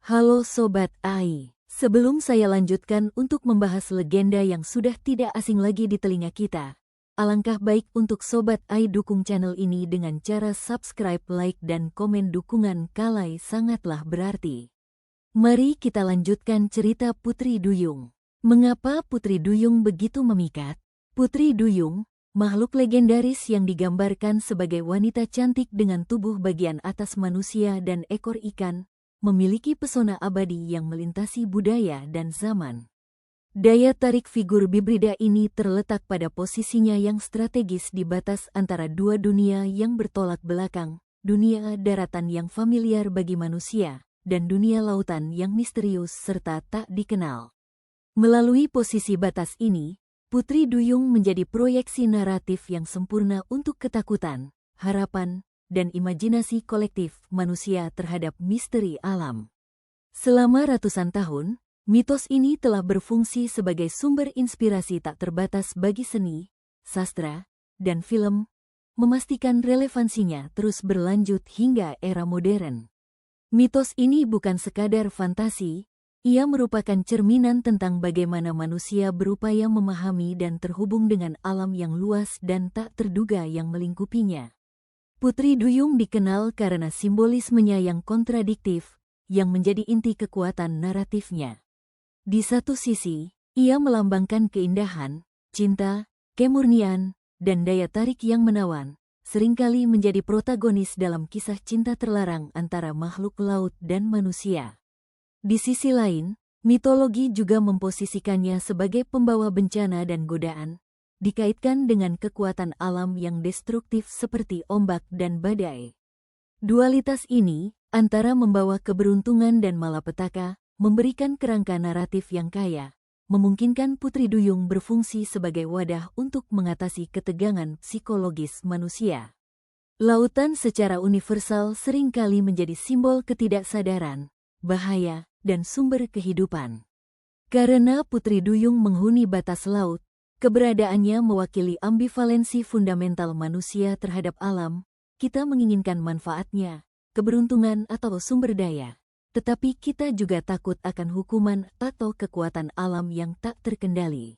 Halo Sobat AI, sebelum saya lanjutkan untuk membahas legenda yang sudah tidak asing lagi di telinga kita, alangkah baik untuk Sobat AI dukung channel ini dengan cara subscribe, like, dan komen. Dukungan kalian sangatlah berarti. Mari kita lanjutkan cerita Putri Duyung. Mengapa Putri Duyung begitu memikat? Putri Duyung, makhluk legendaris yang digambarkan sebagai wanita cantik dengan tubuh bagian atas manusia dan ekor ikan, memiliki pesona abadi yang melintasi budaya dan zaman. Daya tarik figur bibrida ini terletak pada posisinya yang strategis di batas antara dua dunia yang bertolak belakang, dunia daratan yang familiar bagi manusia, dan dunia lautan yang misterius serta tak dikenal. Melalui posisi batas ini, Putri Duyung menjadi proyeksi naratif yang sempurna untuk ketakutan, harapan, dan imajinasi kolektif manusia terhadap misteri alam. Selama ratusan tahun, mitos ini telah berfungsi sebagai sumber inspirasi tak terbatas bagi seni, sastra, dan film, memastikan relevansinya terus berlanjut hingga era modern. Mitos ini bukan sekadar fantasi, ia merupakan cerminan tentang bagaimana manusia berupaya memahami dan terhubung dengan alam yang luas dan tak terduga yang melingkupinya. Putri Duyung dikenal karena simbolismenya yang kontradiktif, yang menjadi inti kekuatan naratifnya. Di satu sisi, ia melambangkan keindahan, cinta, kemurnian, dan daya tarik yang menawan, seringkali menjadi protagonis dalam kisah cinta terlarang antara makhluk laut dan manusia. Di sisi lain, mitologi juga memposisikannya sebagai pembawa bencana dan godaan, dikaitkan dengan kekuatan alam yang destruktif seperti ombak dan badai. Dualitas ini, antara membawa keberuntungan dan malapetaka, memberikan kerangka naratif yang kaya, memungkinkan Putri Duyung berfungsi sebagai wadah untuk mengatasi ketegangan psikologis manusia. Lautan secara universal seringkali menjadi simbol ketidaksadaran, bahaya, dan sumber kehidupan. Karena Putri Duyung menghuni batas laut, keberadaannya mewakili ambivalensi fundamental manusia terhadap alam. Kita menginginkan manfaatnya, keberuntungan atau sumber daya, tetapi kita juga takut akan hukuman atau kekuatan alam yang tak terkendali.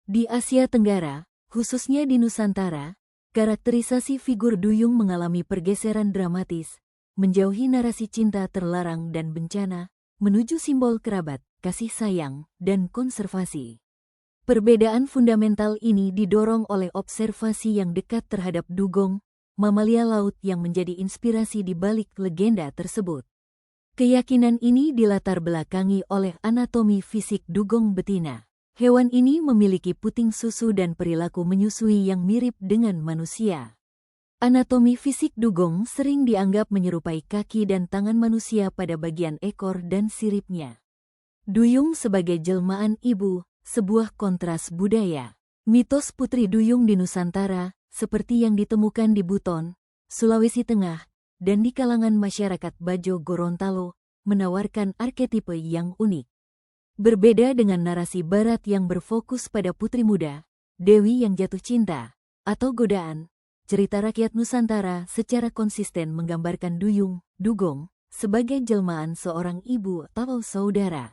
Di Asia Tenggara, khususnya di Nusantara, karakterisasi figur Duyung mengalami pergeseran dramatis, menjauhi narasi cinta terlarang dan bencana, menuju simbol kerabat, kasih sayang, dan konservasi. Perbedaan fundamental ini didorong oleh observasi yang dekat terhadap dugong, mamalia laut yang menjadi inspirasi di balik legenda tersebut. Keyakinan ini dilatar belakangi oleh anatomi fisik dugong betina. Hewan ini memiliki puting susu dan perilaku menyusui yang mirip dengan manusia. Anatomi fisik dugong sering dianggap menyerupai kaki dan tangan manusia pada bagian ekor dan siripnya. Duyung sebagai jelmaan ibu, sebuah kontras budaya. Mitos Putri Duyung di Nusantara, seperti yang ditemukan di Buton, Sulawesi Tengah, dan di kalangan masyarakat Bajo Gorontalo, menawarkan arketipe yang unik. Berbeda dengan narasi barat yang berfokus pada putri muda, dewi yang jatuh cinta, atau godaan, cerita rakyat Nusantara secara konsisten menggambarkan Duyung, dugong, sebagai jelmaan seorang ibu atau saudara.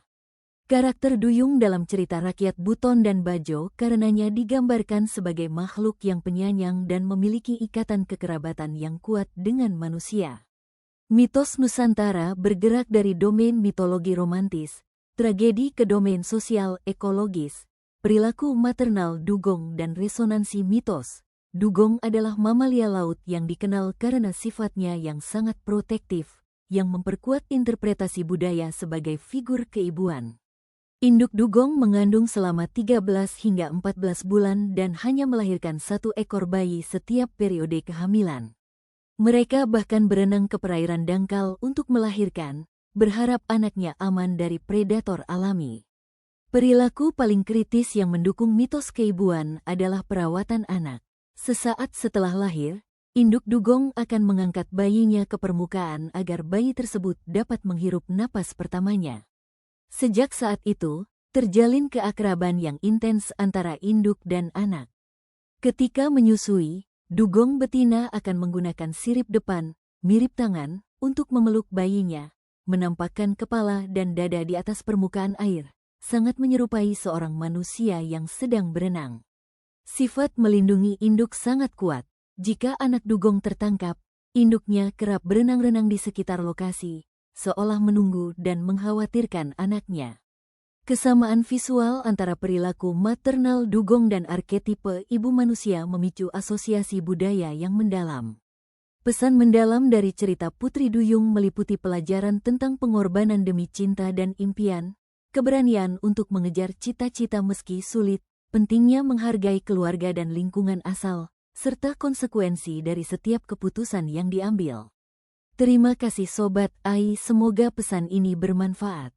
Karakter Duyung dalam cerita rakyat Buton dan Bajo karenanya digambarkan sebagai makhluk yang penyayang dan memiliki ikatan kekerabatan yang kuat dengan manusia. Mitos Nusantara bergerak dari domain mitologi romantis, tragedi ke domain sosial ekologis, perilaku maternal dugong dan resonansi mitos. Dugong adalah mamalia laut yang dikenal karena sifatnya yang sangat protektif, yang memperkuat interpretasi budaya sebagai figur keibuan. Induk dugong mengandung selama 13 hingga 14 bulan dan hanya melahirkan satu ekor bayi setiap periode kehamilan. Mereka bahkan berenang ke perairan dangkal untuk melahirkan, berharap anaknya aman dari predator alami. Perilaku paling kritis yang mendukung mitos keibuan adalah perawatan anak. Sesaat setelah lahir, induk dugong akan mengangkat bayinya ke permukaan agar bayi tersebut dapat menghirup napas pertamanya. Sejak saat itu, terjalin keakraban yang intens antara induk dan anak. Ketika menyusui, dugong betina akan menggunakan sirip depan, mirip tangan, untuk memeluk bayinya, menampakkan kepala dan dada di atas permukaan air, sangat menyerupai seorang manusia yang sedang berenang. Sifat melindungi induk sangat kuat. Jika anak dugong tertangkap, induknya kerap berenang-renang di sekitar lokasi, seolah menunggu dan mengkhawatirkan anaknya. Kesamaan visual antara perilaku maternal dugong dan arketipe ibu manusia memicu asosiasi budaya yang mendalam. Pesan mendalam dari cerita Putri Duyung meliputi pelajaran tentang pengorbanan demi cinta dan impian, keberanian untuk mengejar cita-cita meski sulit, pentingnya menghargai keluarga dan lingkungan asal, serta konsekuensi dari setiap keputusan yang diambil. Terima kasih Sobat AI, semoga pesan ini bermanfaat.